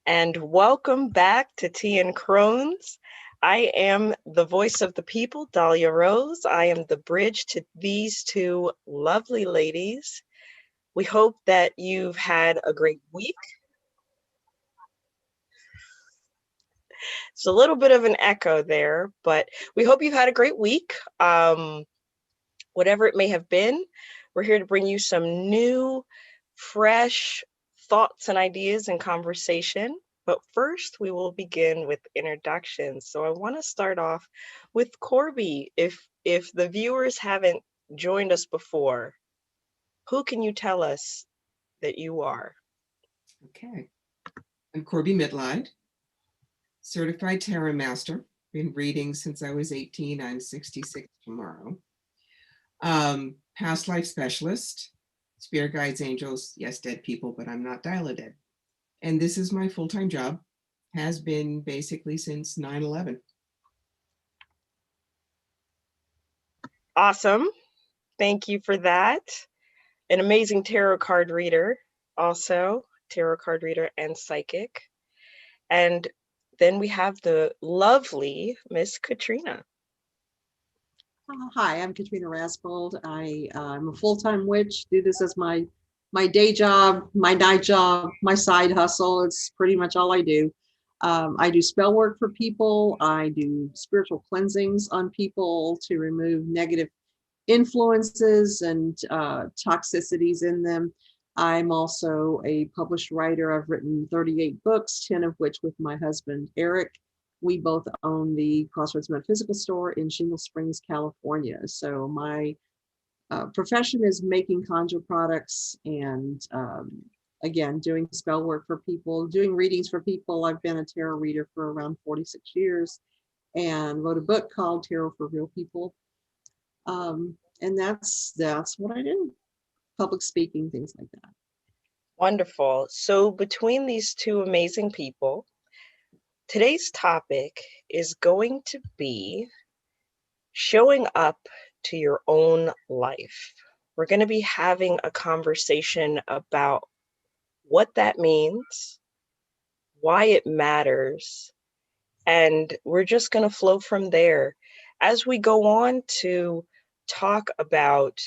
and welcome back to Tea and Crones. I am the voice of the people, Dahlia Rose. I am the bridge to these two lovely ladies. We hope that you've had a great week. It's a little bit of an echo there, but we hope you've had a great week. Whatever it may have been, we're here to bring you some new, fresh thoughts and ideas and conversation. But first, we will begin with introductions. So I want to start off with Corby. If the viewers haven't joined us before, who can you tell us that you are? Okay. I'm Corby Midline, certified tarot master. Been reading since I was 18. I'm 66 tomorrow. Past life specialist, spirit guides, angels, yes, dead people, but I'm not dial-a-dead. And this is my full-time job, has been basically since 9/11. Awesome. Thank you for that. An amazing tarot card reader, also tarot card reader and psychic. And then we have the lovely Miss Katrina. Hi, I'm Katrina Raspold. I'm a full-time witch. Do this as my day job, my night job, my side hustle. It's pretty much all I do. I do spell work for people. I do spiritual cleansings on people to remove negative influences and toxicities in them. I'm also a published writer. I've written 38 books, 10 of which with my husband, Eric. We both own the Crossroads Metaphysical Store in Shingle Springs, California. So my profession is making conjure products and again, doing spell work for people, doing readings for people. I've been a tarot reader for around 46 years and wrote a book called Tarot for Real People. And that's what I do. Public speaking, things like that. Wonderful. So between these two amazing people, today's topic is going to be showing up to your own life. We're going to be having a conversation about what that means, why it matters, and we're just going to flow from there. As we go on to talk about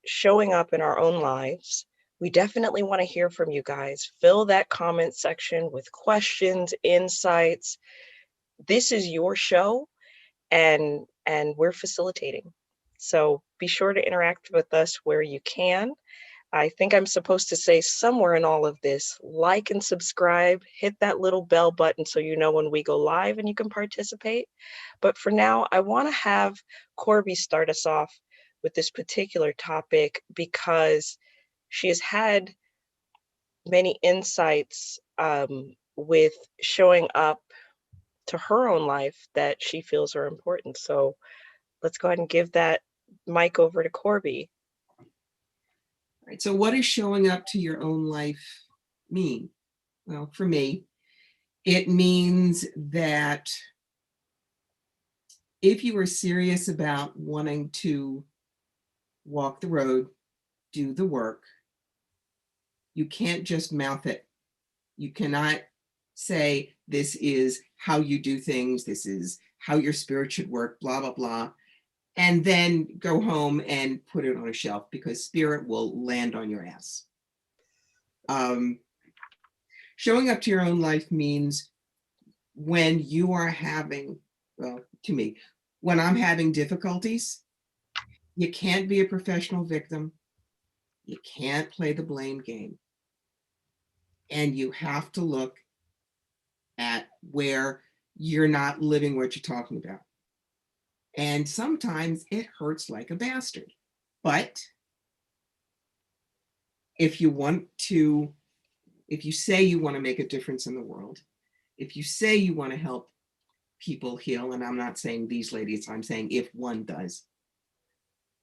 showing up in our own lives, we definitely want to hear from you guys. Fill that comment section with questions, insights. This is your show, and we're facilitating. So be sure to interact with us where you can. I think I'm supposed to say somewhere in all of this, like and subscribe, hit that little bell button so you know when we go live and you can participate. But for now, I want to have Corby start us off with this particular topic because she has had many insights with showing up to her own life that she feels are important. So let's go ahead and give that mic over to Corby. Right. So what does showing up to your own life mean? Well, for me, it means that if you are serious about wanting to walk the road, do the work, you can't just mouth it. You cannot say, this is how you do things, this is how your spirit should work, blah, blah, blah, and then go home and put it on a shelf because spirit will land on your ass. Showing up to your own life means when you are having, well, to me, when I'm having difficulties, you can't be a professional victim. You can't play the blame game. And you have to look at where you're not living what you're talking about. And sometimes it hurts like a bastard. But if you say you want to make a difference in the world, if you say you want to help people heal, and I'm not saying these ladies, I'm saying if one does,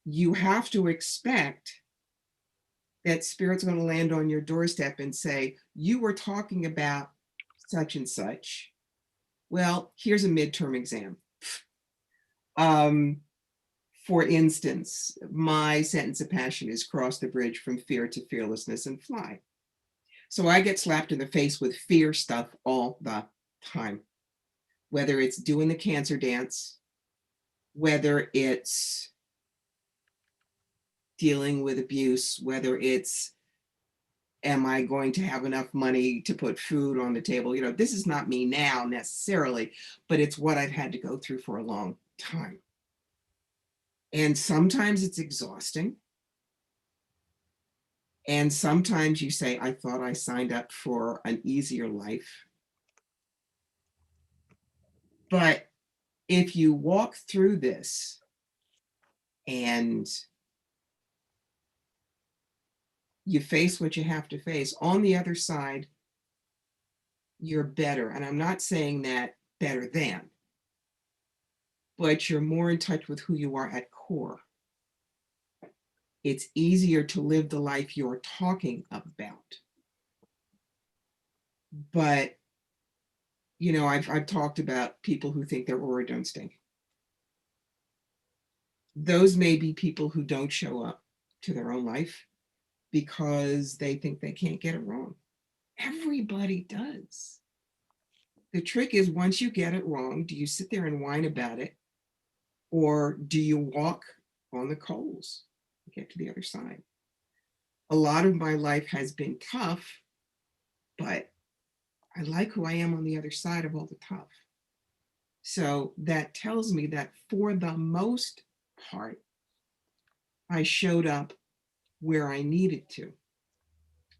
you have to expect that spirit's going to land on your doorstep and say, you were talking about such and such. Well, here's a midterm exam. For instance, my sentence of passion is cross the bridge from fear to fearlessness and fly. So I get slapped in the face with fear stuff all the time, whether it's doing the cancer dance, whether it's dealing with abuse, whether it's, am I going to have enough money to put food on the table? You know, this is not me now necessarily, but it's what I've had to go through for a long time. And sometimes it's exhausting. And sometimes you say, I thought I signed up for an easier life. But if you walk through this and you face what you have to face, on the other side, you're better. And I'm not saying that better than, but you're more in touch with who you are at core. It's easier to live the life you're talking about. But, you know, I've talked about people who think their aura don't stink. Those may be people who don't show up to their own life because they think they can't get it wrong. Everybody does. The trick is, once you get it wrong, do you sit there and whine about it? Or do you walk on the coals and get to the other side? A lot of my life has been tough, but I like who I am on the other side of all the tough. So that tells me that for the most part, I showed up where I needed to.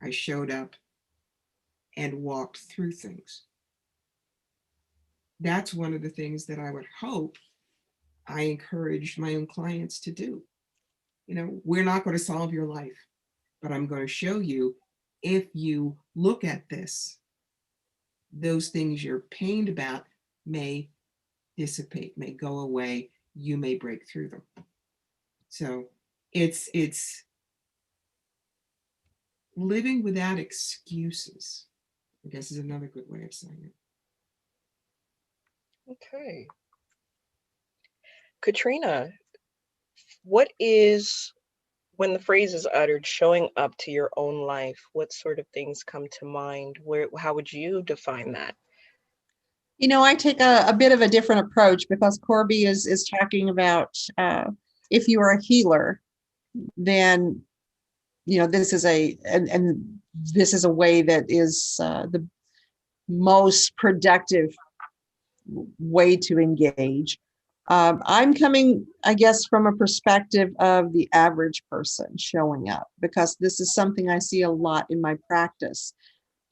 I showed up and walked through things. That's one of the things that I would hope I encourage my own clients to do. You know, we're not going to solve your life, but I'm going to show you, if you look at this, those things you're pained about may dissipate, may go away, you may break through them. So it's living without excuses, I guess, is another good way of saying it. Okay. Katrina, what is, when the phrase is uttered, showing up to your own life, what sort of things come to mind? How would you define that? You know, I take a bit of a different approach, because Corby is talking about if you are a healer, then, you know, this is and this is a way that is the most productive way to engage. I'm coming, I guess, from a perspective of the average person showing up, because this is something I see a lot in my practice.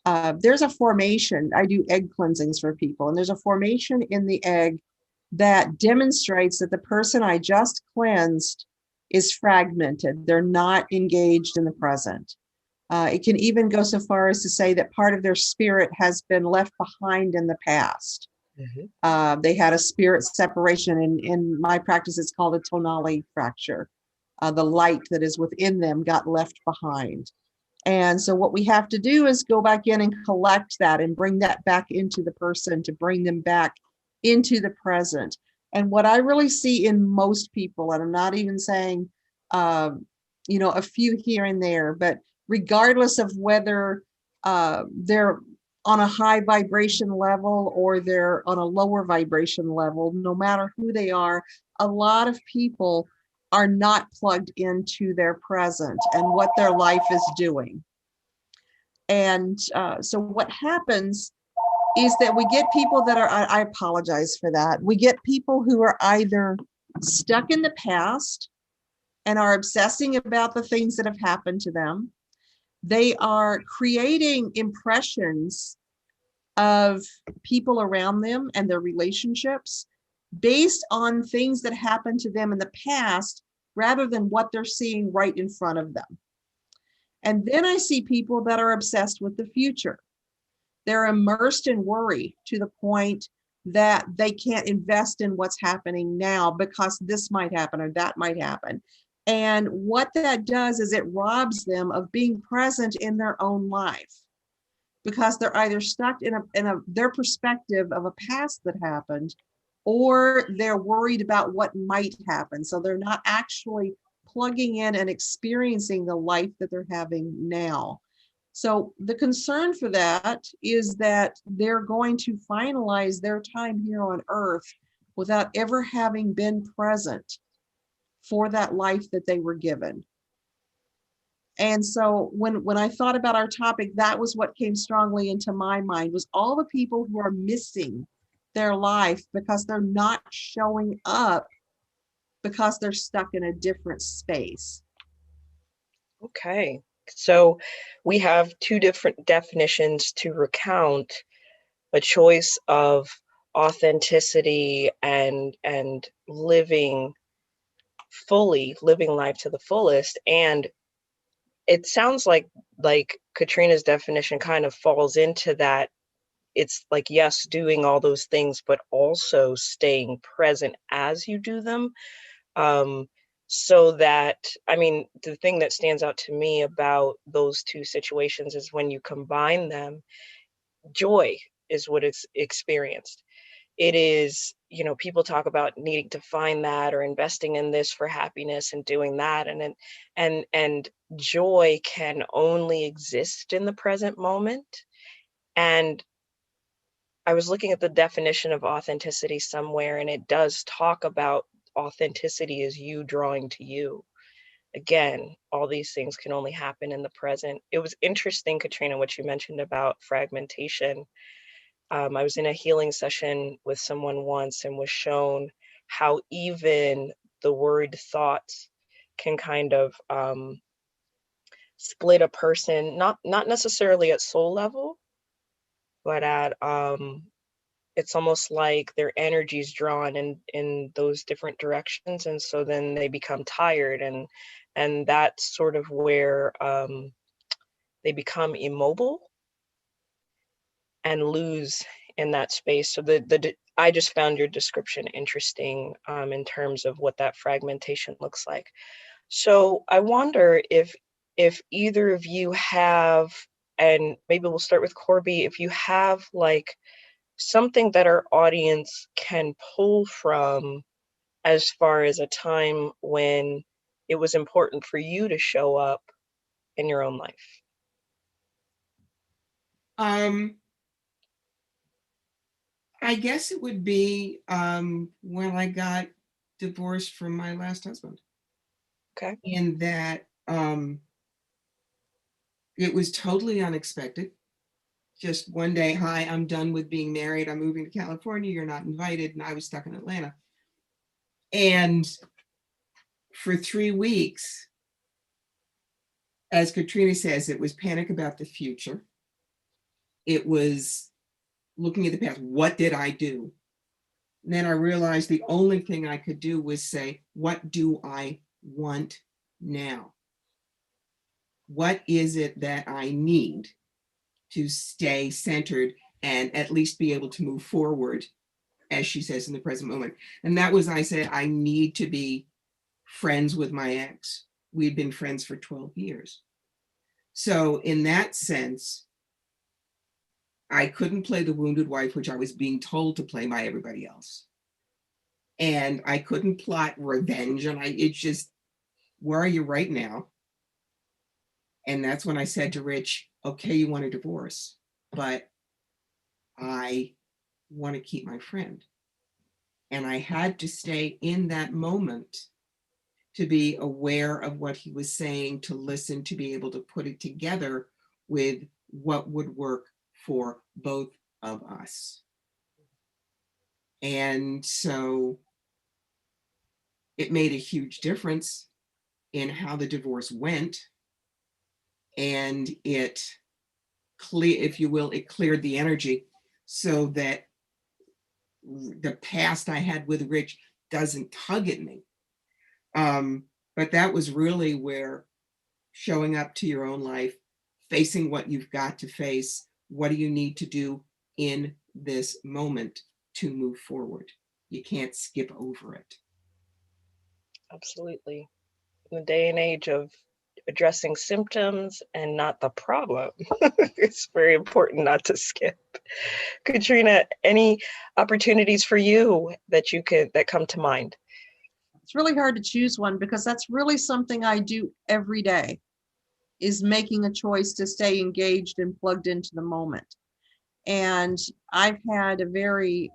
There's a formation. I do egg cleansings for people, and there's a formation in the egg that demonstrates that the person I just cleansed is fragmented. They're not engaged in the present. It can even go so far as to say that part of their spirit has been left behind in the past. Mm-hmm. They had a spirit separation. In my practice, it's called a tonali fracture. The light that is within them got left behind. And so what we have to do is go back in and collect that and bring that back into the person, to bring them back into the present. And what I really see in most people, and I'm not even saying, you know, a few here and there, but regardless of whether they're on a high vibration level or they're on a lower vibration level, no matter who they are, a lot of people are not plugged into their present and what their life is doing. And so what happens is that we get people that are, I apologize for that, we get people who are either stuck in the past and are obsessing about the things that have happened to them. They are creating impressions of people around them and their relationships based on things that happened to them in the past, rather than what they're seeing right in front of them. And then I see people that are obsessed with the future. They're immersed in worry to the point that they can't invest in what's happening now, because this might happen or that might happen. And what that does is it robs them of being present in their own life, because they're either stuck in their perspective of a past that happened, or they're worried about what might happen. So they're not actually plugging in and experiencing the life that they're having now. So the concern for that is that they're going to finalize their time here on earth without ever having been present for that life that they were given. And so when I thought about our topic, that was what came strongly into my mind, was all the people who are missing their life because they're not showing up because they're stuck in a different space. Okay. So we have two different definitions to recount a choice of authenticity and living life to the fullest. And it sounds like Katrina's definition kind of falls into that. It's like, yes, doing all those things, but also staying present as you do them. So that, I mean, the thing that stands out to me about those two situations is when you combine them, joy is what is experienced. It is, people talk about needing to find that or investing in this for happiness and doing that. And joy can only exist in the present moment. And I was looking at the definition of authenticity somewhere, and it does talk about authenticity as you drawing to you. Again, all these things can only happen in the present. It was interesting, Katrina, what you mentioned about fragmentation. I was in a healing session with someone once and was shown how even the word thoughts can kind of split a person, not necessarily at soul level, but at it's almost like their energy is drawn in those different directions, and so then they become tired, and that's sort of where they become immobile and lose in that space. So I just found your description interesting in terms of what that fragmentation looks like. So I wonder if either of you have, and maybe we'll start with Corby, if you have like something that our audience can pull from as far as a time when it was important for you to show up in your own life. I guess it would be when I got divorced from my last husband. Okay. In that it was totally unexpected. Just one day, hi, I'm done with being married. I'm moving to California. You're not invited. And I was stuck in Atlanta. And for 3 weeks, as Katrina says, it was panic about the future. It was looking at the past. What did I do? And then I realized the only thing I could do was say, what do I want now? What is it that I need to stay centered and at least be able to move forward, as she says, in the present moment? And that was, I said, I need to be friends with my ex. We'd been friends for 12 years. So in that sense, I couldn't play the wounded wife, which I was being told to play by everybody else. And I couldn't plot revenge. And it's just, where are you right now? And that's when I said to Rich, okay, you want a divorce, but I want to keep my friend. And I had to stay in that moment to be aware of what he was saying, to listen, to be able to put it together with what would work for both of us. And so it made a huge difference in how the divorce went. And it if you will, it cleared the energy so that the past I had with Rich doesn't tug at me. But that was really where showing up to your own life, facing what you've got to face, what do you need to do in this moment to move forward? You can't skip over it. Absolutely. In the day and age of addressing symptoms and not the problem, it's very important not to skip. Katrina, any opportunities for you that come to mind? It's really hard to choose one because that's really something I do every day. is making a choice to stay engaged and plugged into the moment. And I've had a very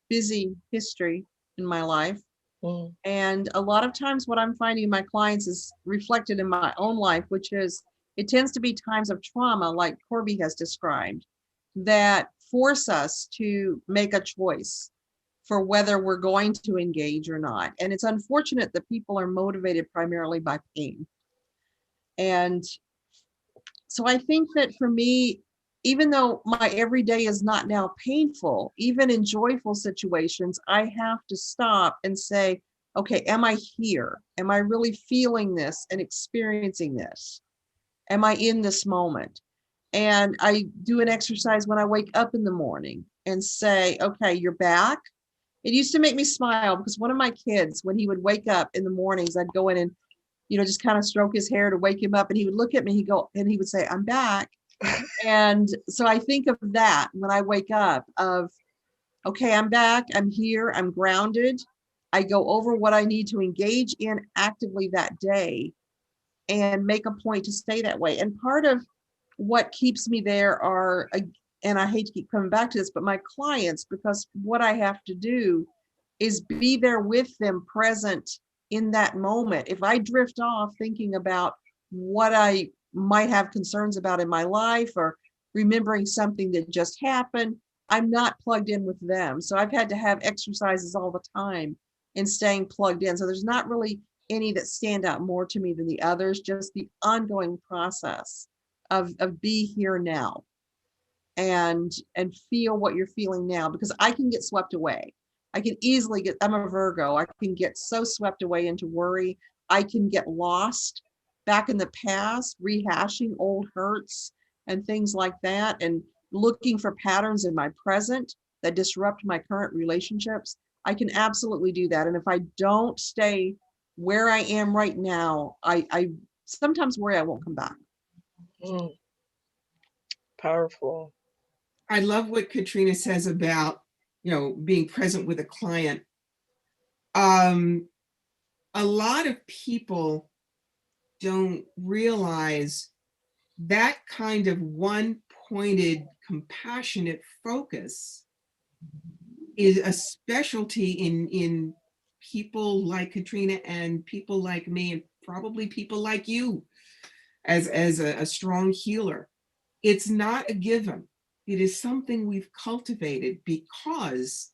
busy history in my life. Mm, And a lot of times what I'm finding in my clients is reflected in my own life, which is it tends to be times of trauma, like Corby has described, that force us to make a choice for whether we're going to engage or not. And it's unfortunate that people are motivated primarily by pain. And so I think that for me, even though my everyday is not now painful, even in joyful situations, I have to stop and say, okay, am I here? Am I really feeling this and experiencing this? Am I in this moment? And I do an exercise when I wake up in the morning and say, okay, you're back. It used to make me smile because one of my kids, when he would wake up in the mornings, I'd go in and, just kind of stroke his hair to wake him up. And he would look at me, and he would say, I'm back. And so I think of that when I wake up of, okay, I'm back, I'm here, I'm grounded. I go over what I need to engage in actively that day and make a point to stay that way. And part of what keeps me there are, and I hate to keep coming back to this, but my clients, because what I have to do is be there with them present in that moment. If I drift off thinking about what I might have concerns about in my life or remembering something that just happened, I'm not plugged in with them. So I've had to have exercises all the time in staying plugged in. So there's not really any that stand out more to me than the others, just the ongoing process of be here now and feel what you're feeling now, because I can get swept away. I can easily get, I'm a Virgo, I can get so swept away into worry. I can get lost back in the past, rehashing old hurts and things like that, and looking for patterns in my present that disrupt my current relationships. I can absolutely do that. And if I don't stay where I am right now, I sometimes worry I won't come back. mm, powerful. I love what Katrina says about, being present with a client. A lot of people don't realize that kind of one-pointed, compassionate focus is a specialty in people like Katrina and people like me, and probably people like you as a strong healer. It's not a given. It is something we've cultivated because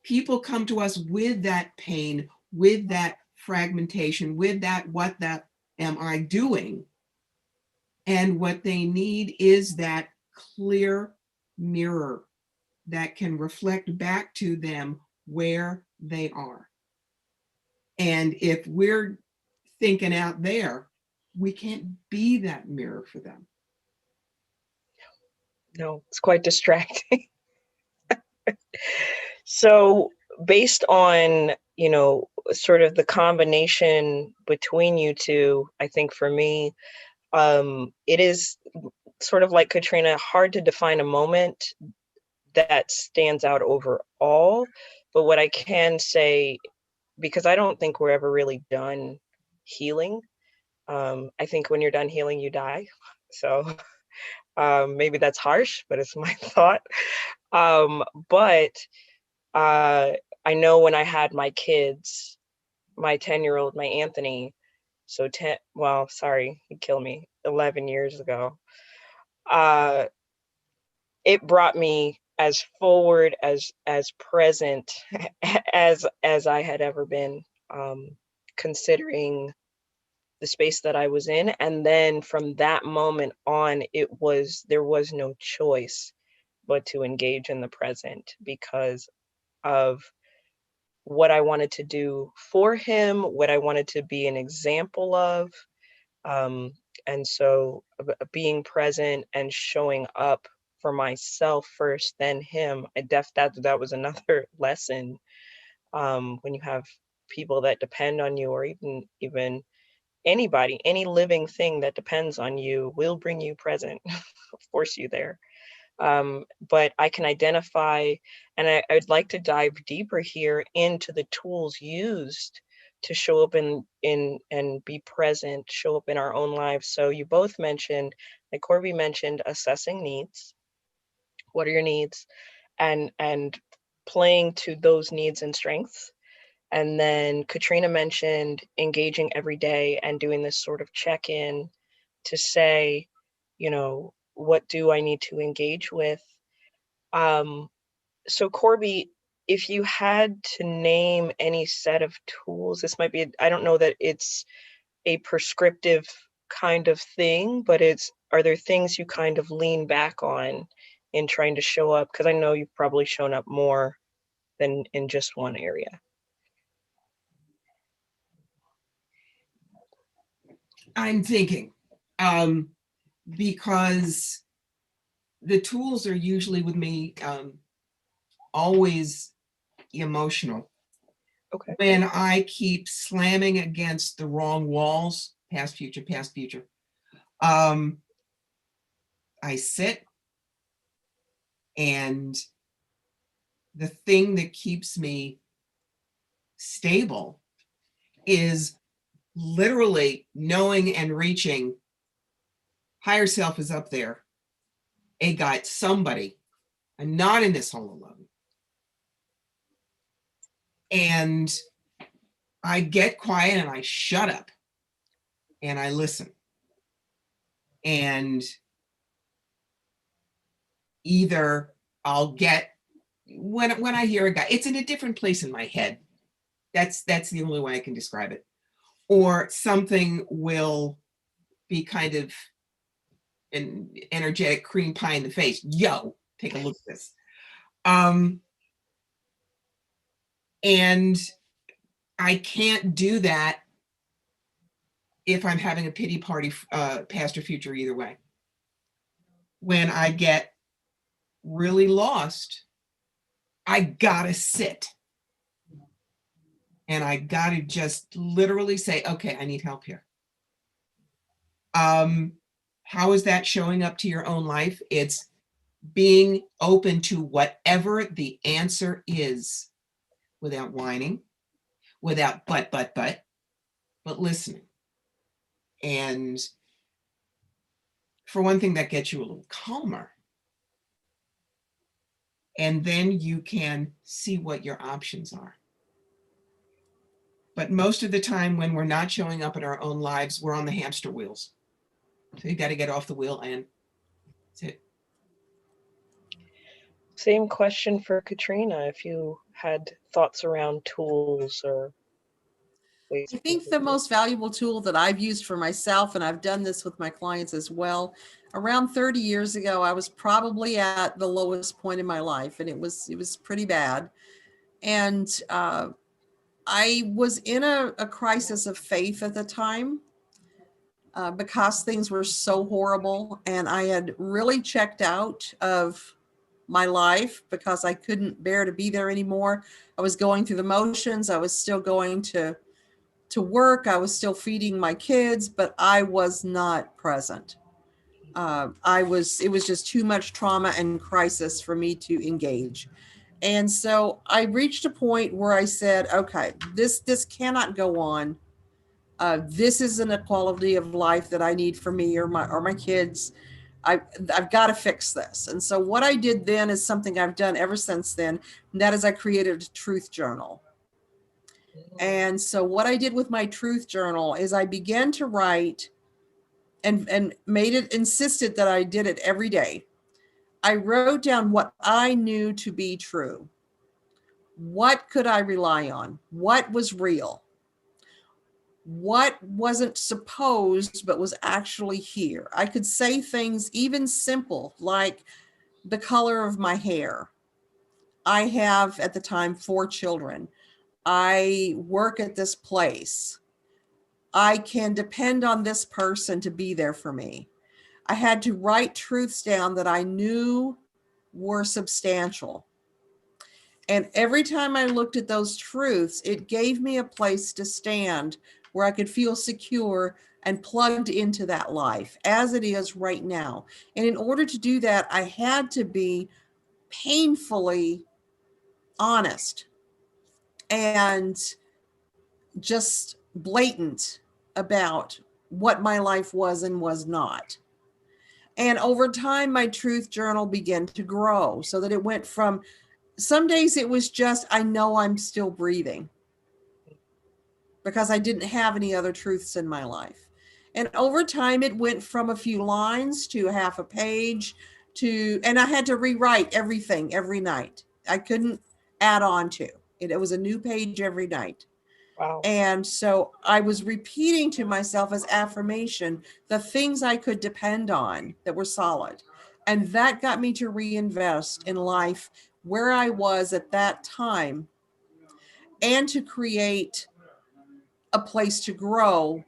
people come to us with that pain, with that fragmentation, with that, what that am I doing? And what they need is that clear mirror that can reflect back to them where they are. And if we're thinking out there, we can't be that mirror for them. No, it's quite distracting. So based on, sort of the combination between you two, I think for me, it is sort of like Katrina, hard to define a moment that stands out overall. But what I can say, because I don't think we're ever really done healing. I think when you're done healing, you die. So maybe that's harsh, but it's my thought. But I know when I had my kids, my 10-year-old, my Anthony, so 10, well, sorry, he killed me 11 years ago. Uh, it brought me as forward, as present as I had ever been, considering the space that I was in. And then from that moment on, there was no choice but to engage in the present because of what I wanted to do for him, what I wanted to be an example of. Um, and so being present and showing up for myself first, then him, that was another lesson. When you have people that depend on you, or even anybody, any living thing that depends on you will bring you present, force you there. But I can identify, and I'd like to dive deeper here into the tools used to show up in and be present, show up in our own lives. So you both mentioned, like Corby mentioned, assessing needs. What are your needs? And playing to those needs and strengths. And then Katrina mentioned engaging every day and doing this sort of check-in to say, what do I need to engage with? So Corby, if you had to name any set of tools, this might be, I don't know that it's a prescriptive kind of thing, but are there things you kind of lean back on in trying to show up? Because I know you've probably shown up more than in just one area. I'm thinking, because the tools are usually with me, always emotional. Okay. When I keep slamming against the wrong walls, past, future, I sit, and the thing that keeps me stable is literally knowing and reaching higher self is up there. A guide, somebody. I'm not in this all alone. And I get quiet and I shut up and I listen. And either I'll get, when I hear a guy, it's in a different place in my head. That's the only way I can describe it. Or something will be kind of an energetic cream pie in the face. Yo, take a look at this. And I can't do that if I'm having a pity party, past or future, either way. When I get really lost, I gotta sit. And I gotta just literally say, okay, I need help here. How is that showing up to your own life? It's being open to whatever the answer is, without whining, without but listening. And for one thing, that gets you a little calmer. And then you can see what your options are. But most of the time when we're not showing up in our own lives, we're on the hamster wheels. So you got to get off the wheel and that's it. Same question for Katrina, if you had thoughts around tools or ways. I think the most valuable tool that I've used for myself, and I've done this with my clients as well, around 30 years ago, I was probably at the lowest point in my life, and it was pretty bad. And I was in a crisis of faith at the time, because things were so horrible, and I had really checked out of my life because I couldn't bear to be there anymore. I was going through the motions. I was still going to work. I was still feeding my kids, but I was not present. It was just too much trauma and crisis for me to engage. And so I reached a point where I said, okay, this cannot go on. This isn't a quality of life that I need for me or my kids. I've got to fix this. And so what I did then is something I've done ever since then. And that is I created a truth journal. And so what I did with my truth journal is I began to write and made it, insisted that I did it every day. I wrote down what I knew to be true. What could I rely on? What was real? What wasn't supposed but was actually here? I could say things even simple like the color of my hair. I have at the time 4 children. I work at this place. I can depend on this person to be there for me. I had to write truths down that I knew were substantial. And every time I looked at those truths, it gave me a place to stand where I could feel secure and plugged into that life as it is right now. And in order to do that, I had to be painfully honest. And just blatant about what my life was and was not. And over time, my truth journal began to grow so that it went from some days it was just, I know I'm still breathing because I didn't have any other truths in my life. And over time, it went from a few lines to a half a page and I had to rewrite everything every night. I couldn't add on to it. It was a new page every night. Wow. And so I was repeating to myself as affirmation the things I could depend on that were solid. And that got me to reinvest in life where I was at that time and to create a place to grow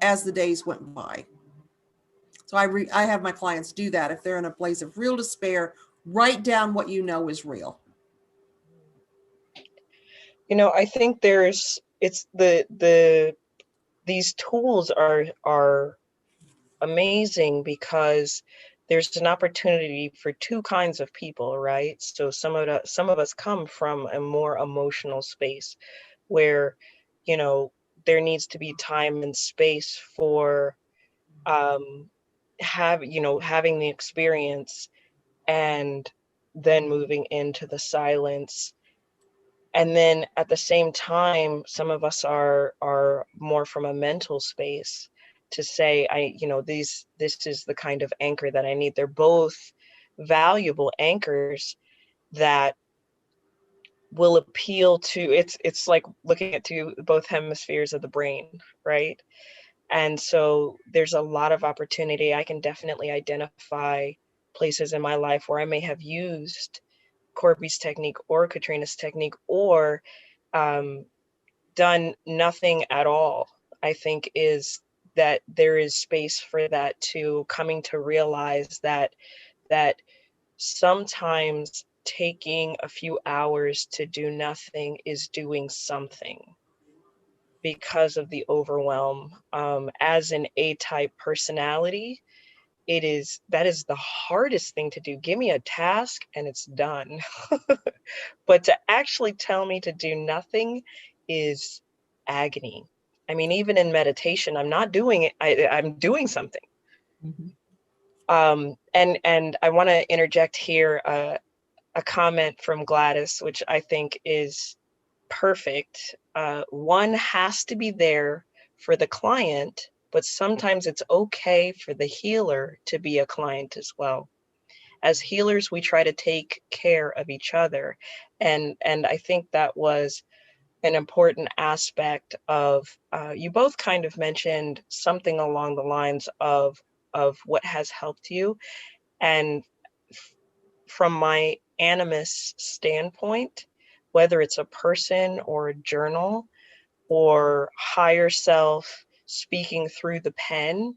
as the days went by. So I have my clients do that. If they're in a place of real despair, write down what you know is real. I think it's these tools are amazing because there's an opportunity for two kinds of people, right? So some of us come from a more emotional space where, there needs to be time and space for having the experience and then moving into the silence. And then at the same time, some of us are more from a mental space to say, this is the kind of anchor that I need. They're both valuable anchors that will appeal to, it's like looking at both hemispheres of the brain, right? And so there's a lot of opportunity. I can definitely identify places in my life where I may have used Corby's technique or Katrina's technique, or done nothing at all. I think is that there is space for that, to coming to realize that sometimes taking a few hours to do nothing is doing something because of the overwhelm. As an A-type personality, that is the hardest thing to do. Give me a task and it's done. But to actually tell me to do nothing is agony. I mean, even in meditation, I'm not doing it. I'm doing something. Mm-hmm. And I want to interject here a comment from Gladys, which I think is perfect. One has to be there for the client, but sometimes it's okay for the healer to be a client as well. As healers, we try to take care of each other. And I think that was an important aspect of, you both kind of mentioned something along the lines of what has helped you. And from my animus standpoint, whether it's a person or a journal or higher self speaking through the pen,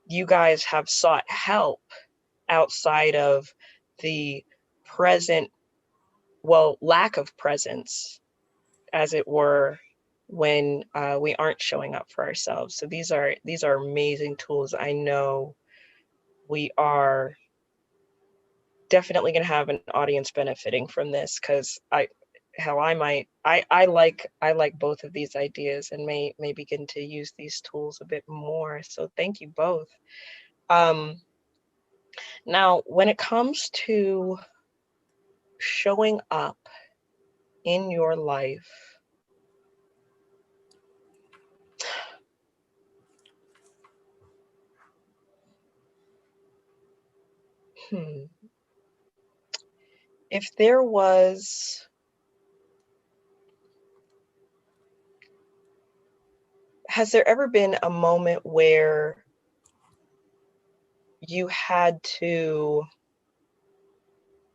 you guys have sought help outside of the present, lack of presence, as it were, when we aren't showing up for ourselves. So these are amazing tools. I know we are definitely going to have an audience benefiting from this, because I like both of these ideas and may begin to use these tools a bit more. So thank you both. Now, when it comes to showing up in your life, if there was, has there ever been a moment where you had to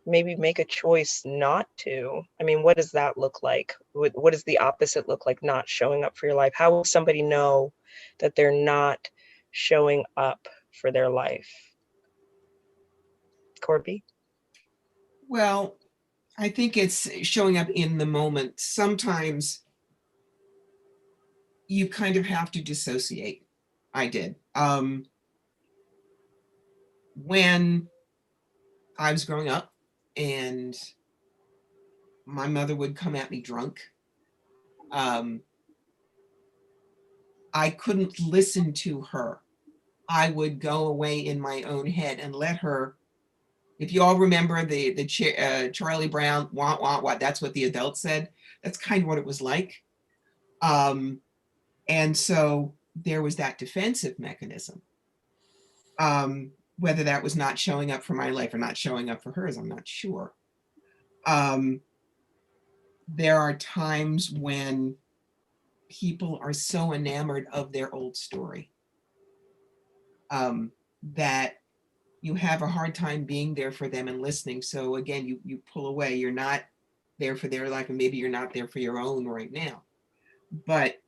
maybe make a choice not to? I mean, what does that look like? What does the opposite look like, not showing up for your life? How will somebody know that they're not showing up for their life? Corby? Well, I think it's showing up in the moment. Sometimes you kind of have to dissociate. I did. When I was growing up and my mother would come at me drunk, I couldn't listen to her. I would go away in my own head and let her. If you all remember the Charlie Brown, wah, wah, wah, that's what the adults said. That's kind of what it was like. And so there was that defensive mechanism. Whether that was not showing up for my life or not showing up for hers, I'm not sure. There are times when people are so enamored of their old story that you have a hard time being there for them and listening. So again, you pull away. You're not there for their life, and maybe you're not there for your own right now. But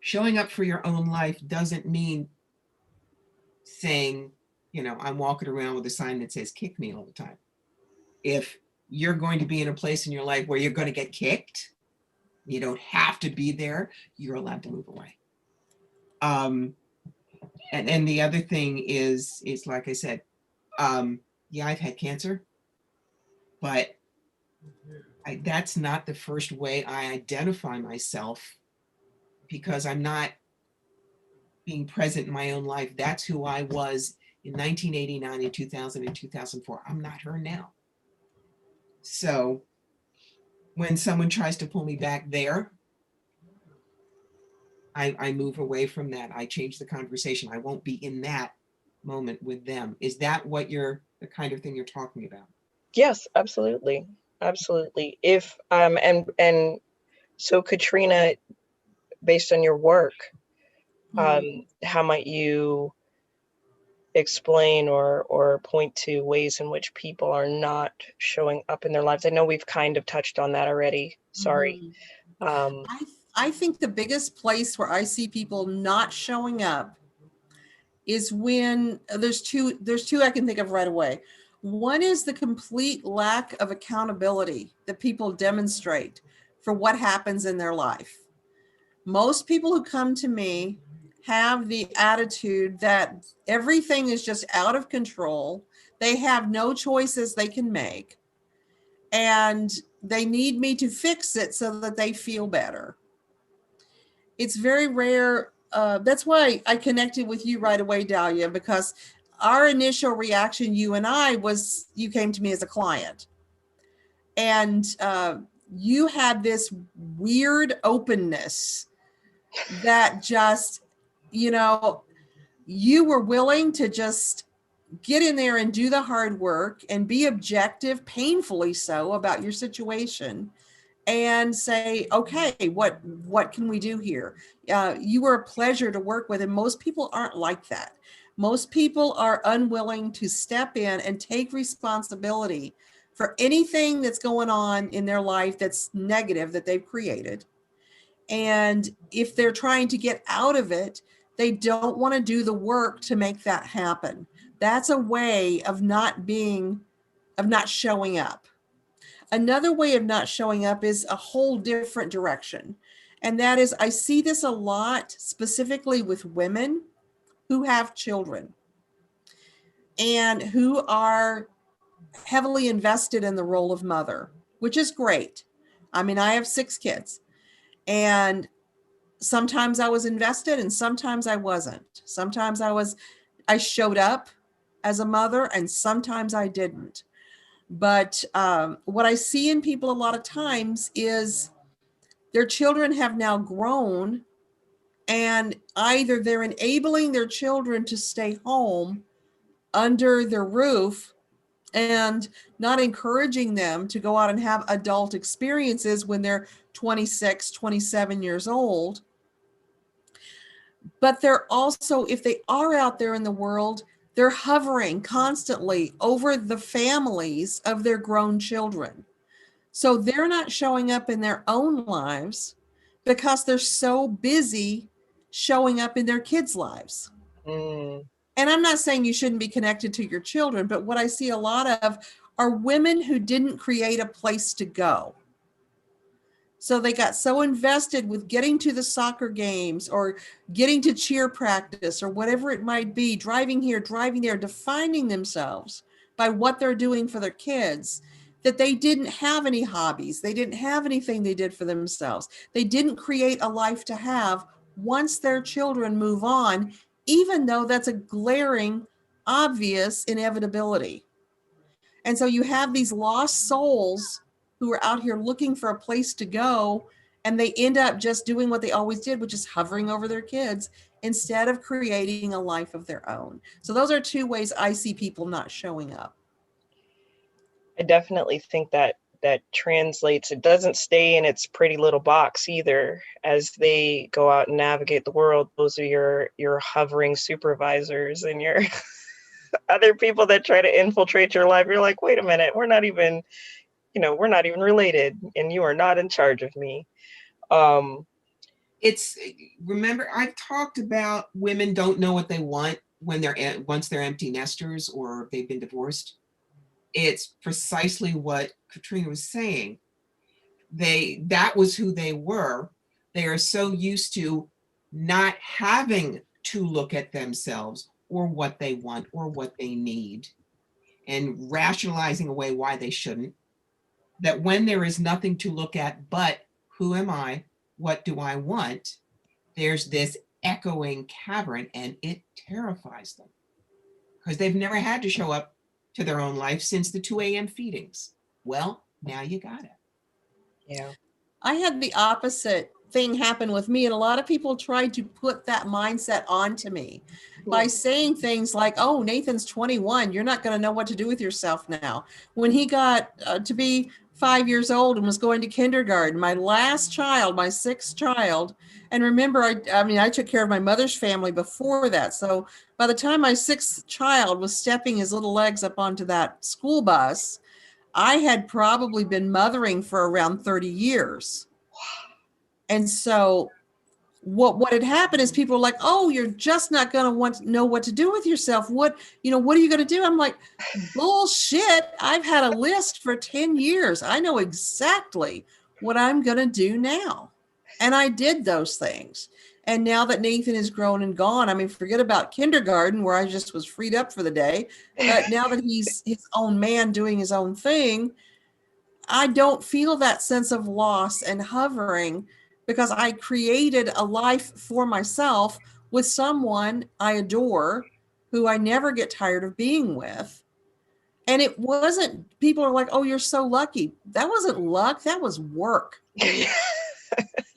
showing up for your own life doesn't mean saying, I'm walking around with a sign that says kick me all the time. If you're going to be in a place in your life where you're going to get kicked, you don't have to be there, you're allowed to move away. And the other thing is like I said, yeah, I've had cancer, but that's not the first way I identify myself, because I'm not being present in my own life. That's who I was in 1989, in 2000, and 2004. I'm not her now. So when someone tries to pull me back there, I move away from that. I change the conversation. I won't be in that moment with them. Is that what the kind of thing you're talking about? Yes, absolutely. Absolutely. If and so Katrina, based on your work, how might you explain or point to ways in which people are not showing up in their lives? I know we've kind of touched on that already. Sorry. I think the biggest place where I see people not showing up is when there's two I can think of right away. One is the complete lack of accountability that people demonstrate for what happens in their life. Most people who come to me have the attitude that everything is just out of control. They have no choices they can make, and they need me to fix it so that they feel better. It's very rare. That's why I connected with you right away, Dahlia, because our initial reaction, you and I, was you came to me as a client. And you had this weird openness that just, you were willing to just get in there and do the hard work and be objective, painfully so, about your situation, and say, okay, what can we do here? You were a pleasure to work with, and most people aren't like that. Most people are unwilling to step in and take responsibility for anything that's going on in their life that's negative that they've created. And if they're trying to get out of it, they don't want to do the work to make that happen. That's a way of not showing up. Another way of not showing up is a whole different direction. And that is, I see this a lot specifically with women who have children and who are heavily invested in the role of mother, which is great. I mean, I have 6 kids, and sometimes I was invested and sometimes I wasn't. Sometimes I showed up as a mother and sometimes I didn't. But what I see in people a lot of times is their children have now grown, and either they're enabling their children to stay home under their roof and not encouraging them to go out and have adult experiences when they're 26, 27 years old. But they're also, if they are out there in the world, they're hovering constantly over the families of their grown children. So they're not showing up in their own lives because they're so busy showing up in their kids' lives. And I'm not saying you shouldn't be connected to your children, but what I see a lot of are women who didn't create a place to go. So they got so invested with getting to the soccer games or getting to cheer practice or whatever it might be, driving here, driving there, defining themselves by what they're doing for their kids, that they didn't have any hobbies. They didn't have anything they did for themselves. They didn't create a life to have once their children move on, even though that's a glaring, obvious inevitability. And so you have these lost souls who are out here looking for a place to go, and they end up just doing what they always did, which is hovering over their kids instead of creating a life of their own. So those are two ways I see people not showing up. I definitely think that that translates. It doesn't stay in its pretty little box either. As they go out and navigate the world, those are your hovering supervisors and your other people that try to infiltrate your life. You're like, wait a minute, we're not even, we're not even related, and you are not in charge of me. Remember, I've talked about women don't know what they want when once they're empty nesters or they've been divorced. It's precisely what Katrina was saying. That was who they were. They are so used to not having to look at themselves or what they want or what they need and rationalizing away why they shouldn't, that when there is nothing to look at but who am I, what do I want, there's this echoing cavern, and it terrifies them because they've never had to show up to their own life since the 2 a.m. feedings. Well, now you got it. Yeah. I had the opposite thing happen with me, and a lot of people tried to put that mindset onto me by saying things like, oh, Nathan's 21, you're not going to know what to do with yourself now. When he got to be 5 years old and was going to kindergarten, my last child, my sixth child, and remember, I took care of my mother's family before that. So by the time my sixth child was stepping his little legs up onto that school bus, I had probably been mothering for around 30 years. And so what had happened is people were like, oh, you're just not going to want to know what to do with yourself. What are you going to do? I'm like, bullshit. I've had a list for 10 years. I know exactly what I'm going to do now. And I did those things. And now that Nathan is grown and gone, forget about kindergarten where I just was freed up for the day. But now that he's his own man doing his own thing, I don't feel that sense of loss and hovering because I created a life for myself with someone I adore who I never get tired of being with. And it wasn't, people are like, oh, you're so lucky. That wasn't luck. That was work.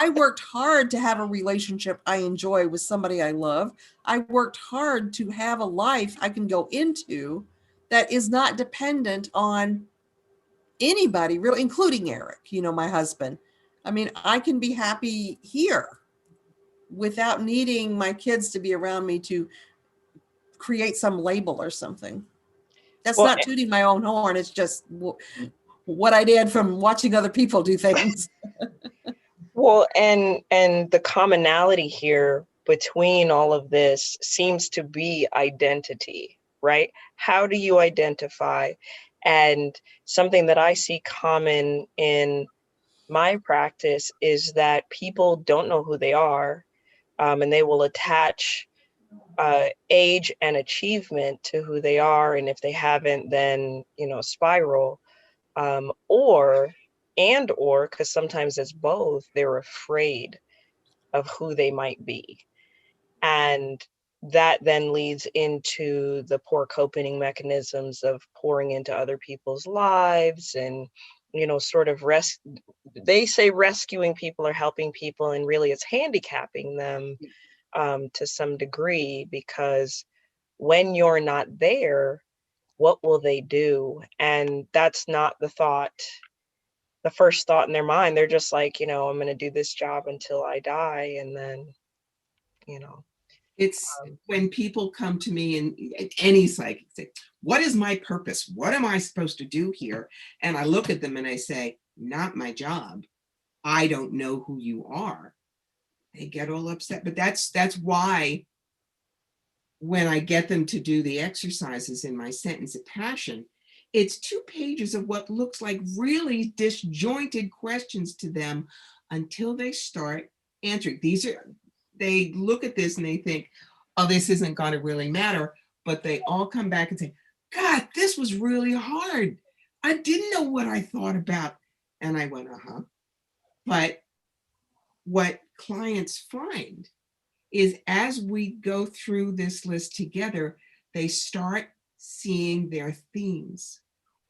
I worked hard to have a relationship I enjoy with somebody I love. I worked hard to have a life I can go into that is not dependent on anybody, really, including Eric, my husband. I can be happy here without needing my kids to be around me to create some label or something. That's Well, not tooting my own horn. It's just what I did from watching other people do things. Well, and the commonality here between all of this seems to be identity, right? How do you identify? And something that I see common in my practice is that people don't know who they are, and they will attach age and achievement to who they are. And if they haven't, then, spiral. Or because sometimes it's both, they're afraid of who they might be. And that then leads into the poor coping mechanisms of pouring into other people's lives and, sort of they say rescuing people or helping people, and really it's handicapping them to some degree, because when you're not there, what will they do? And that's not the first thought in their mind. They're just like, I'm going to do this job until I die. And then, It's when people come to me and any psychic say, what is my purpose? What am I supposed to do here? And I look at them and I say, not my job. I don't know who you are. They get all upset. But that's why when I get them to do the exercises in my sentence of passion, it's 2 pages of what looks like really disjointed questions to them until they start answering. They look at this and they think, oh, this isn't going to really matter. But they all come back and say, God, this was really hard. I didn't know what I thought about. And I went, But what clients find is as we go through this list together, they start seeing their themes,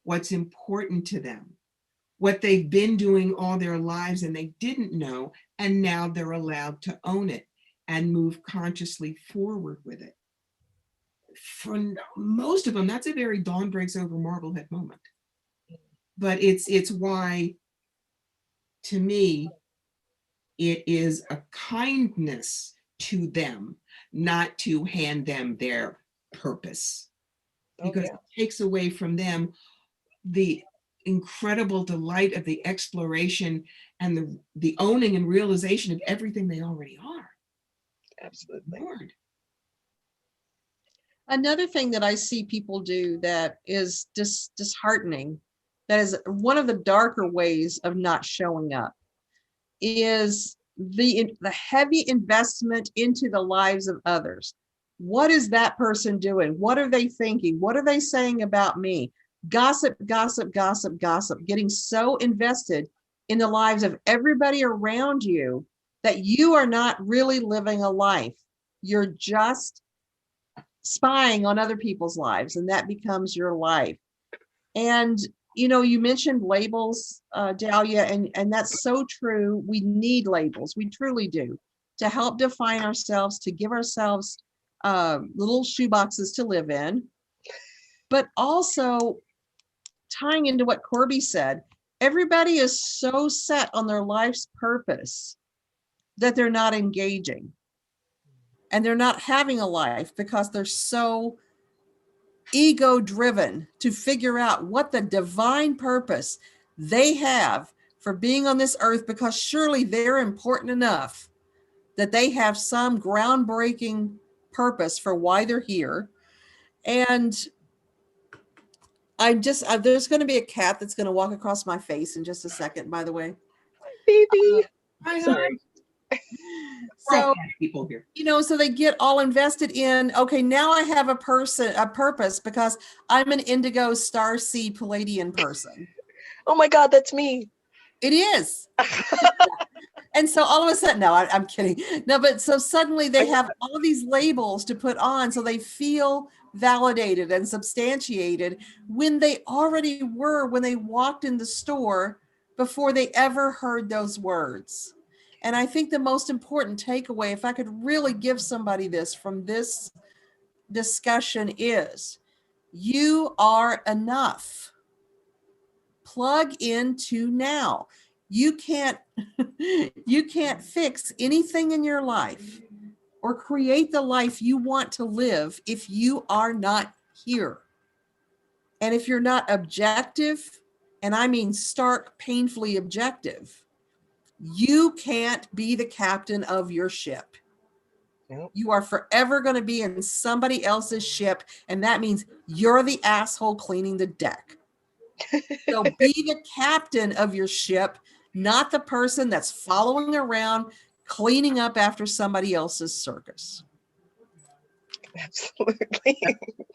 what's important to them, what they've been doing all their lives and they didn't know, and now they're allowed to own it and move consciously forward with it. For most of them, that's a very dawn breaks over Marblehead moment. But it's why, to me, it is a kindness to them not to hand them their purpose, because it takes away from them the incredible delight of the exploration and the owning and realization of everything they already are. Absolutely. Lord. Another thing that I see people do that is disheartening, that is one of the darker ways of not showing up, is the heavy investment into the lives of others. What is that person doing? What are they thinking? What are they saying about me? Gossip, gossip, gossip, gossip, getting so invested in the lives of everybody around you that you are not really living a life. You're just spying on other people's lives, and that becomes your life. And you know, you mentioned labels, Dahlia, and that's so true. We need labels. We truly do, to help define ourselves, to give ourselves little shoeboxes to live in. But also tying into what Corby said, everybody is so set on their life's purpose that they're not engaging. And they're not having a life because they're so ego driven to figure out what the divine purpose they have for being on this earth, because surely they're important enough that they have some groundbreaking purpose for why they're here. And there's going to be a cat that's going to walk across my face in just a second, by the way. Baby. Sorry. So, people here, you know, so they get all invested in, okay, now I have a purpose because I'm an indigo starseed Palladian person. Oh my God, that's me. It is. And so all of a sudden, no, I'm kidding. No, but so suddenly they have all of these labels to put on so they feel validated and substantiated when they already were when they walked in the store before they ever heard those words. And I think the most important takeaway, if I could really give somebody this from this discussion, is you are enough. Plug into now. You can't fix anything in your life or create the life you want to live if you are not here. And if you're not objective, and I mean stark, painfully objective, you can't be the captain of your ship. Nope. You are forever going to be in somebody else's ship, and that means you're the asshole cleaning the deck. So be the captain of your ship, not the person that's following around cleaning up after somebody else's circus. Absolutely.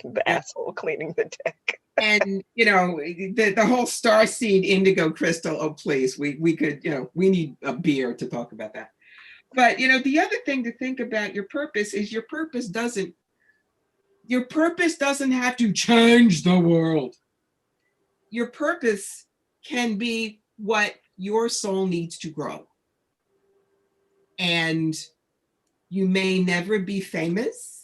The asshole cleaning the deck. And you know, the whole starseed indigo crystal, oh please, we could, you know, we need a beer to talk about that. But you know, the other thing to think about your purpose is your purpose doesn't have to change the world. Your purpose can be what your soul needs to grow. And you may never be famous.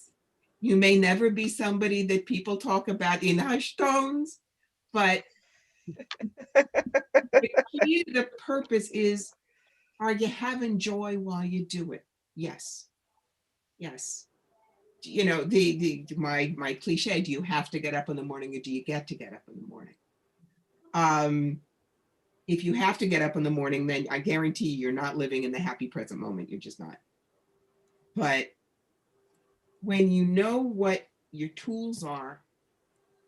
You may never be somebody that people talk about in hushed tones, but the key to the purpose is, are you having joy while you do it? Yes. Yes. You know, my cliche, do you have to get up in the morning or do you get to get up in the morning? If you have to get up in the morning, then I guarantee you're not living in the happy present moment. You're just not. But when you know what your tools are,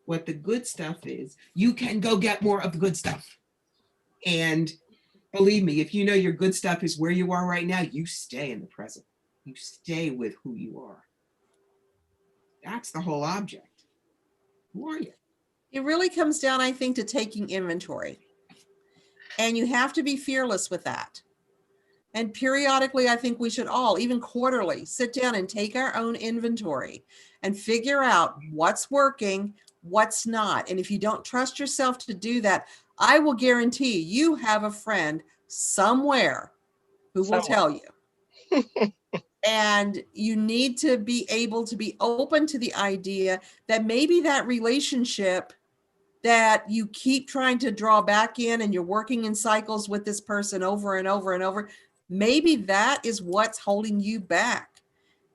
what the good stuff is, you can go get more of the good stuff. And believe me, if you know your good stuff is where you are right now, you stay in the present. You stay with who you are. That's the whole object. Who are you? It really comes down, I think, to taking inventory. And you have to be fearless with that. And periodically, I think we should all, even quarterly, sit down and take our own inventory and figure out what's working, what's not. And if you don't trust yourself to do that, I will guarantee you have a friend somewhere who will tell you. And you need to be able to be open to the idea that maybe that relationship that you keep trying to draw back in and you're working in cycles with this person over and over and over, maybe that is what's holding you back.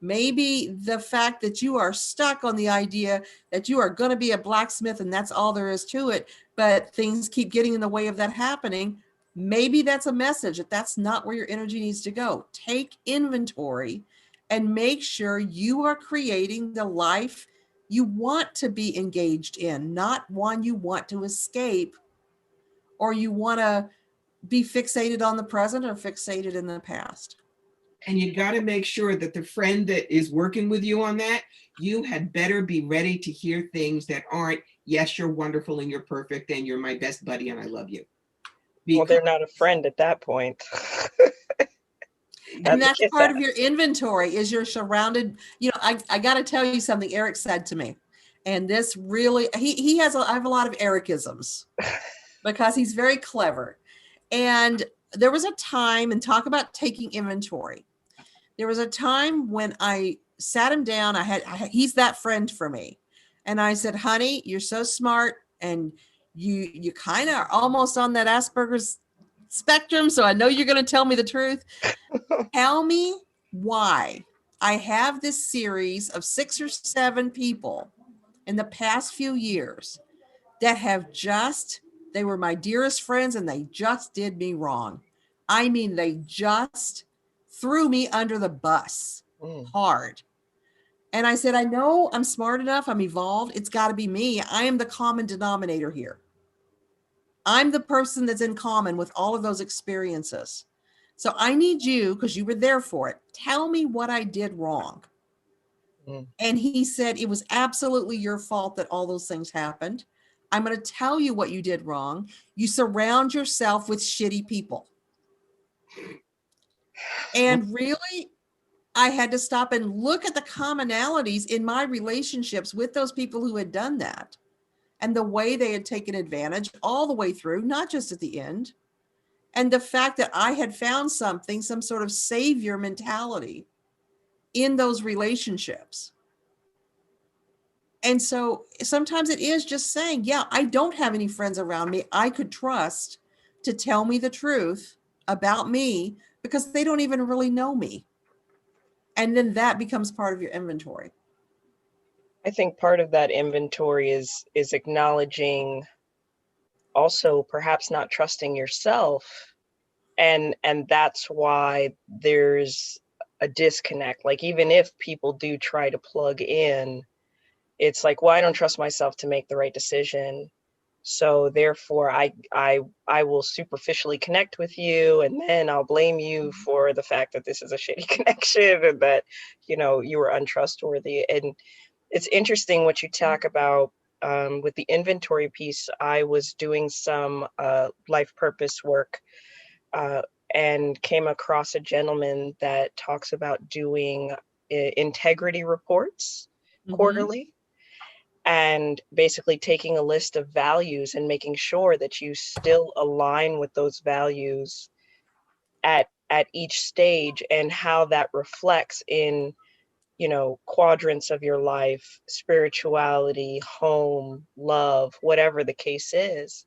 Maybe the fact that you are stuck on the idea that you are going to be a blacksmith and that's all there is to it, but things keep getting in the way of that happening. Maybe that's a message that that's not where your energy needs to go. Take inventory and make sure you are creating the life you want to be engaged in, not one you want to escape or you want to be fixated on the present or fixated in the past. And you got to make sure that the friend that is working with you on that, you had better be ready to hear things that aren't, yes, you're wonderful and you're perfect and you're my best buddy and I love you. Well, they're not a friend at that point. And that's part of your inventory is you're surrounded. You know, I got to tell you something Eric said to me. And this really, I have a lot of Ericisms because he's very clever. And there was a time, and talk about taking inventory. There was a time when I sat him down. He's that friend for me. And I said, honey, you're so smart. And you kind of are almost on that Asperger's spectrum. So I know you're going to tell me the truth. Tell me why I have this series of 6 or 7 people in the past few years that they were my dearest friends and they just did me wrong. I mean, they just threw me under the bus hard. And I said, I know I'm smart enough. I'm evolved. It's got to be me. I am the common denominator here. I'm the person that's in common with all of those experiences. So I need you, because you were there for it. Tell me what I did wrong. And he said, it was absolutely your fault that all those things happened. I'm going to tell you what you did wrong. You surround yourself with shitty people. And really, I had to stop and look at the commonalities in my relationships with those people who had done that and the way they had taken advantage all the way through, not just at the end. And the fact that I had found something, some sort of savior mentality in those relationships. And so sometimes it is just saying, yeah, I don't have any friends around me I could trust to tell me the truth about me because they don't even really know me. And then that becomes part of your inventory. I think part of that inventory is acknowledging also perhaps not trusting yourself. And that's why there's a disconnect. Like, even if people do try to plug in, it's like, well, I don't trust myself to make the right decision. So therefore I will superficially connect with you, and then I'll blame you for the fact that this is a shitty connection and that, you were untrustworthy. And it's interesting what you talk about with the inventory piece. I was doing some life purpose work and came across a gentleman that talks about doing integrity reports quarterly, and basically taking a list of values and making sure that you still align with those values at each stage, and how that reflects in quadrants of your life: spirituality, home, love, whatever the case is.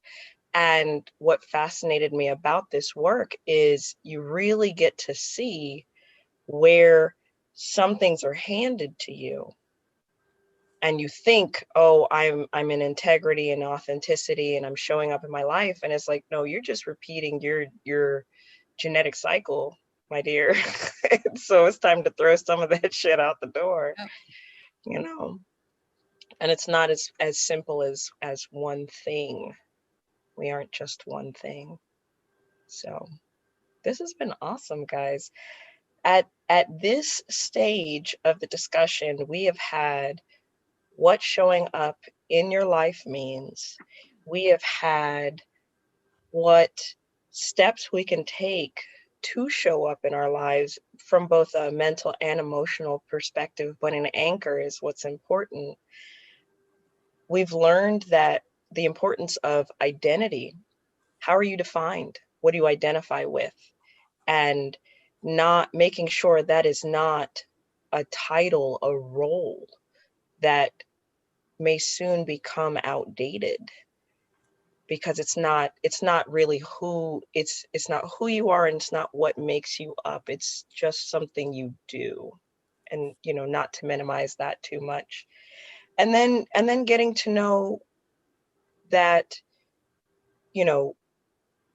And what fascinated me about this work is you really get to see where some things are handed to you and you think, oh, I'm in integrity and authenticity and I'm showing up in my life. And it's like, no, you're just repeating your genetic cycle, my dear. So it's time to throw some of that shit out the door, and it's not as simple as one thing. We aren't just one thing. So this has been awesome, guys. At this stage of the discussion, we have had what showing up in your life means. We have had what steps we can take to show up in our lives from both a mental and emotional perspective, but an anchor is what's important. We've learned that the importance of identity. How are you defined? What do you identify with? And not making sure that is not a title, a role that may soon become outdated, because it's not really who it's not who you are, and it's not what makes you up. It's just something you do. And not to minimize that too much. And then getting to know that you know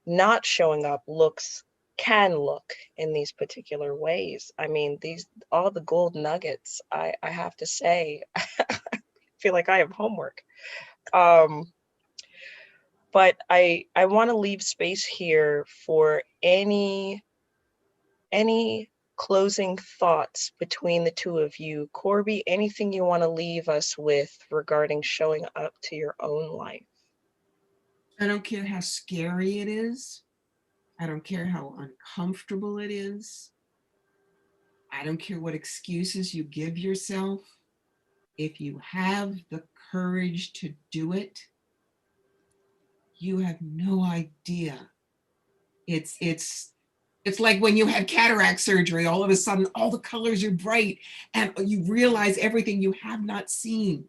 not showing up can look in these particular ways. I mean, these all the gold nuggets, I have to say. I feel like I have homework. But I want to leave space here for any closing thoughts between the two of you. Corby, anything you want to leave us with regarding showing up to your own life? I don't care how scary it is. I don't care how uncomfortable it is. I don't care what excuses you give yourself. If you have the courage to do it, you have no idea. It's like when you have cataract surgery, all of a sudden all the colors are bright and you realize everything you have not seen.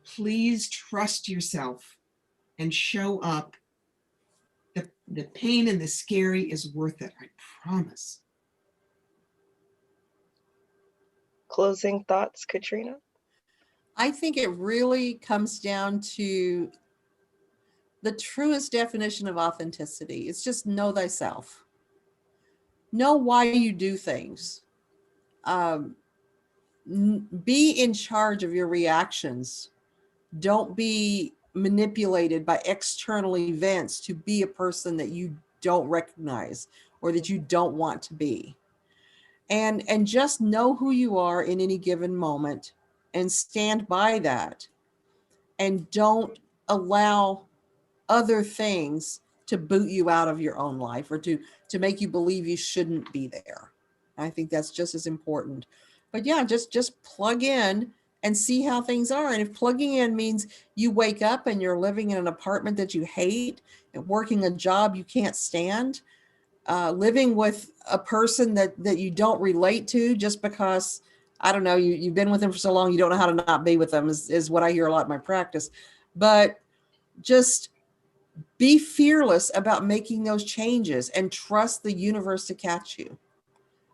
Please trust yourself and show up. The pain and the scary is worth it, I promise. Closing thoughts, Katrina? I think it really comes down to the truest definition of authenticity. It's just know thyself. Know why you do things. Be in charge of your reactions. Don't be manipulated by external events to be a person that you don't recognize or that you don't want to be. And just know who you are in any given moment and stand by that. And don't allow other things to boot you out of your own life or to make you believe you shouldn't be there. I think that's just as important. But yeah, just plug in and see how things are. And if plugging in means you wake up and you're living in an apartment that you hate and working a job you can't stand, living with a person that you don't relate to just because, I don't know, you've been with them for so long, you don't know how to not be with them is what I hear a lot in my practice. But just be fearless about making those changes and trust the universe to catch you.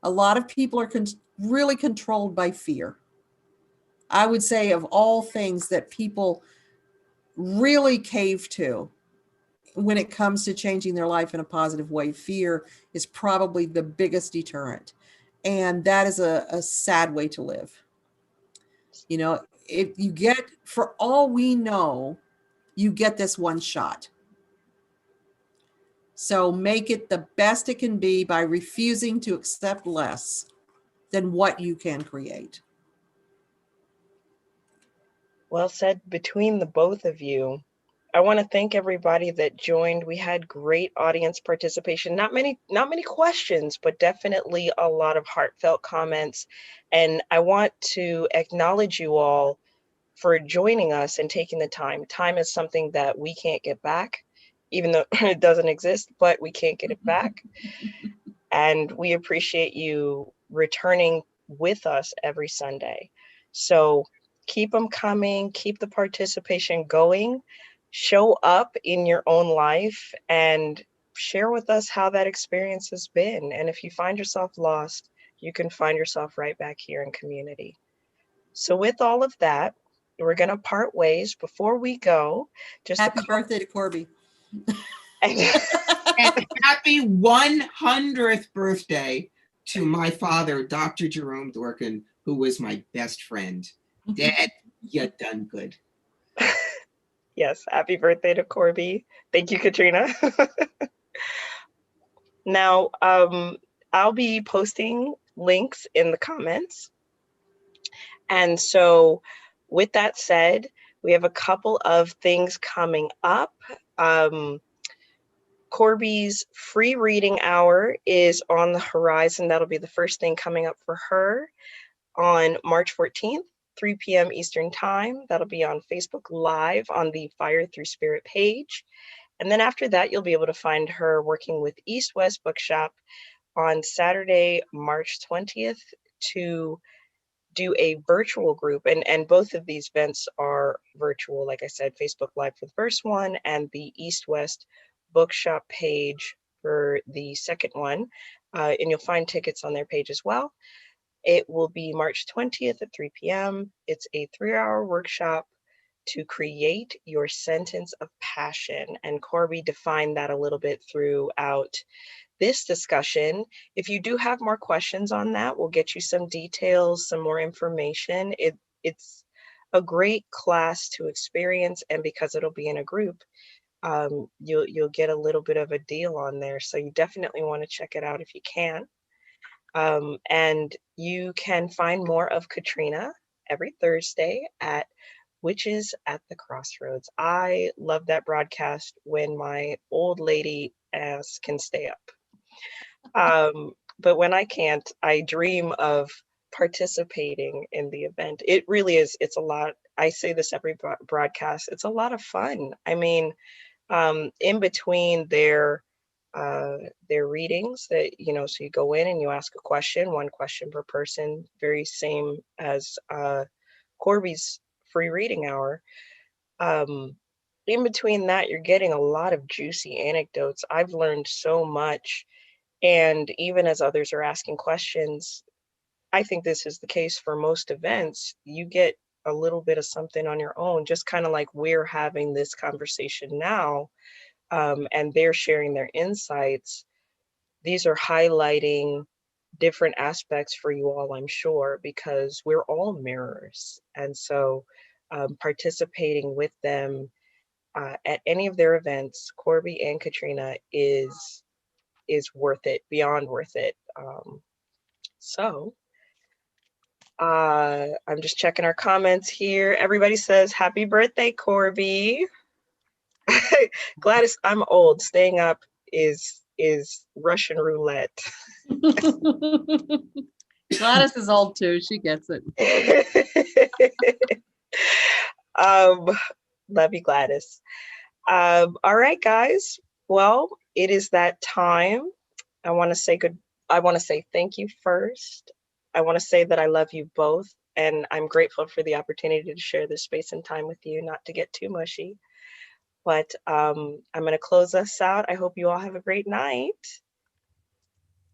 A lot of people are really controlled by fear. I would say of all things that people really cave to when it comes to changing their life in a positive way, fear is probably the biggest deterrent. And that is a sad way to live. If you get, for all we know, you get this one shot. So make it the best it can be by refusing to accept less than what you can create. Well said between the both of you. I want to thank everybody that joined. We had great audience participation. Not many questions, but definitely a lot of heartfelt comments. And I want to acknowledge you all for joining us and taking the time. Time is something that we can't get back, even though it doesn't exist, but we can't get it back. And we appreciate you returning with us every Sunday. So keep them coming, keep the participation going, show up in your own life, and share with us how that experience has been. And if you find yourself lost, you can find yourself right back here in community. So with all of that, we're going to part ways. Before we go, just happy birthday to Corby. And happy 100th birthday to my father, Dr. Jerome Dorkin, who was my best friend. Dad, you done good. Yes, happy birthday to Corby. Thank you, Katrina. Now, I'll be posting links in the comments. And so with that said, we have a couple of things coming up. Corby's free reading hour is on the horizon. That'll be the first thing coming up for her on March 14th, 3 p.m. Eastern Time. That'll be on Facebook Live on the Fire Through Spirit page. And then after that, you'll be able to find her working with East West Bookshop on Saturday, March 20th to do a virtual group. And both of these events are virtual. Like I said, Facebook Live for the first one and the East West Bookshop page for the second one. And you'll find tickets on their page as well. It will be March 20th at 3 p.m. It's a 3-hour workshop to create your sentence of passion. And Corby defined that a little bit throughout this discussion. If you do have more questions on that, we'll get you some details, some more information. It's a great class to experience, and because it'll be in a group, you'll get a little bit of a deal on there. So you definitely want to check it out if you can. And you can find more of Katrina every Thursday at Witches at the Crossroads. I love that broadcast when my old lady ass can stay up. But when I can't, I dream of participating in the event. It really is. It's a lot. I say this every broadcast. It's a lot of fun. I mean, in between their readings that, so you go in and you ask a question, one question per person, very same as Corby's free reading hour. In between that, you're getting a lot of juicy anecdotes. I've learned so much. And even as others are asking questions, I think this is the case for most events. You get a little bit of something on your own, just kind of like we're having this conversation now, and they're sharing their insights. These are highlighting different aspects for you all, I'm sure, because we're all mirrors. And so participating with them at any of their events, Corby and Katrina, is worth it, beyond worth it. So I'm just checking our comments here. Everybody says, happy birthday, Corby. Gladys, I'm old. Staying up is Russian roulette. Gladys is old too. She gets it. Love you, Gladys. All right, guys. Well, it is that time. I want to say thank you first. I want to say that I love you both, and I'm grateful for the opportunity to share this space and time with you, not to get too mushy. But I'm going to close us out. I hope you all have a great night.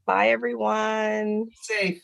Bye, everyone. Safe.